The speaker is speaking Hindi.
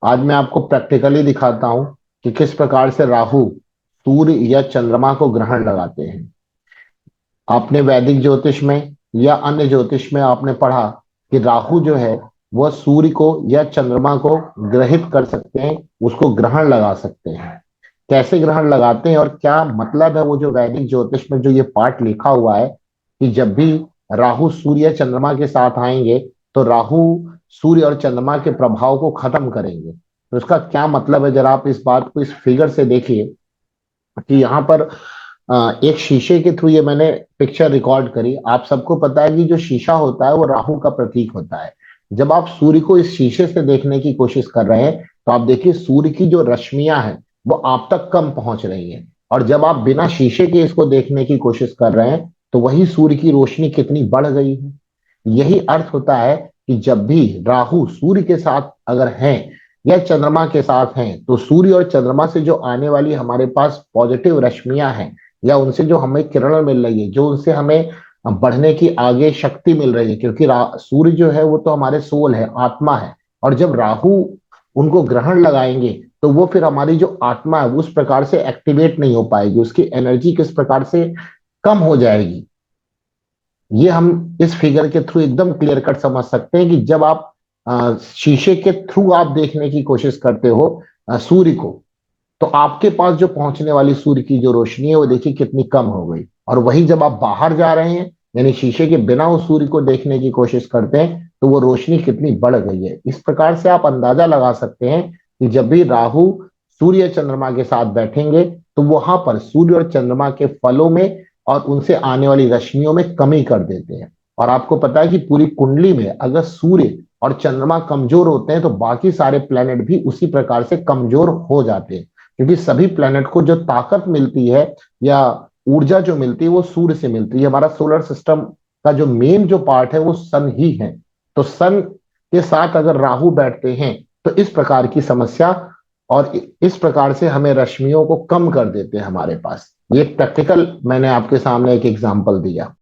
आज मैं आपको प्रैक्टिकली दिखाता हूं कि किस प्रकार से राहु सूर्य या चंद्रमा को ग्रहण लगाते हैं। आपने वैदिक ज्योतिष में या अन्य ज्योतिष में आपने पढ़ा कि राहु जो है वह सूर्य को या चंद्रमा को ग्रहित कर सकते हैं, उसको ग्रहण लगा सकते हैं। कैसे ग्रहण लगाते हैं और क्या मतलब है, वो जो वैदिक ज्योतिष में जो ये पाठ लिखा हुआ है कि जब भी राहु सूर्य या चंद्रमा के साथ आएंगे तो राहु सूर्य और चंद्रमा के प्रभाव को खत्म करेंगे। तो इसका क्या मतलब है, जरा आप इस बात को इस फिगर से देखिए कि यहाँ पर एक शीशे के थ्रू ये मैंने पिक्चर रिकॉर्ड करी। आप सबको पता है कि जो शीशा होता है वो राहु का प्रतीक होता है। जब आप सूर्य को इस शीशे से देखने की कोशिश कर रहे हैं तो आप देखिए सूर्य की जो रश्मियां हैं वो आप तक कम पहुंच रही हैं, और जब आप बिना शीशे के इसको देखने की कोशिश कर रहे हैं तो वही सूर्य की रोशनी कितनी बढ़ गई है। यही अर्थ होता है कि जब भी राहु सूर्य के साथ अगर हैं या चंद्रमा के साथ हैं तो सूर्य और चंद्रमा से जो आने वाली हमारे पास पॉजिटिव रश्मियां हैं या उनसे जो हमें किरण मिल रही है, जो उनसे हमें बढ़ने की आगे शक्ति मिल रही है, क्योंकि सूर्य जो है वो तो हमारे सोल है, आत्मा है। और जब राहु उनको ग्रहण लगाएंगे तो वो फिर हमारी जो आत्मा है वो उस प्रकार से एक्टिवेट नहीं हो पाएगी, उसकी एनर्जी किस प्रकार से कम हो जाएगी। ये हम इस फिगर के थ्रू एकदम क्लियर कट समझ सकते हैं कि जब आप शीशे के थ्रू आप देखने की कोशिश करते हो सूर्य को, तो आपके पास जो पहुंचने वाली सूर्य की जो रोशनी है वो देखिए कितनी कम हो गई। और वही जब आप बाहर जा रहे हैं यानी शीशे के बिना उस सूर्य को देखने की कोशिश करते हैं तो वो रोशनी कितनी बढ़ गई है। इस प्रकार से आप अंदाजा लगा सकते हैं कि जब भी राहु सूर्य चंद्रमा के साथ बैठेंगे तो वहां पर सूर्य और चंद्रमा के फलों में और उनसे आने वाली रश्मियों में कमी कर देते हैं। और आपको पता है कि पूरी कुंडली में अगर सूर्य और चंद्रमा कमजोर होते हैं तो बाकी सारे प्लेनेट भी उसी प्रकार से कमजोर हो जाते हैं, क्योंकि सभी प्लेनेट को जो ताकत मिलती है या ऊर्जा जो मिलती है वो सूर्य से मिलती है। हमारा सोलर सिस्टम का जो मेन जो पार्ट है वो सन ही है। तो सन के साथ अगर राहु बैठते हैं तो इस प्रकार की समस्या और इस प्रकार से हमें रश्मियों को कम कर देते हैं हमारे पास। ये प्रैक्टिकल मैंने आपके सामने एक एग्जांपल दिया।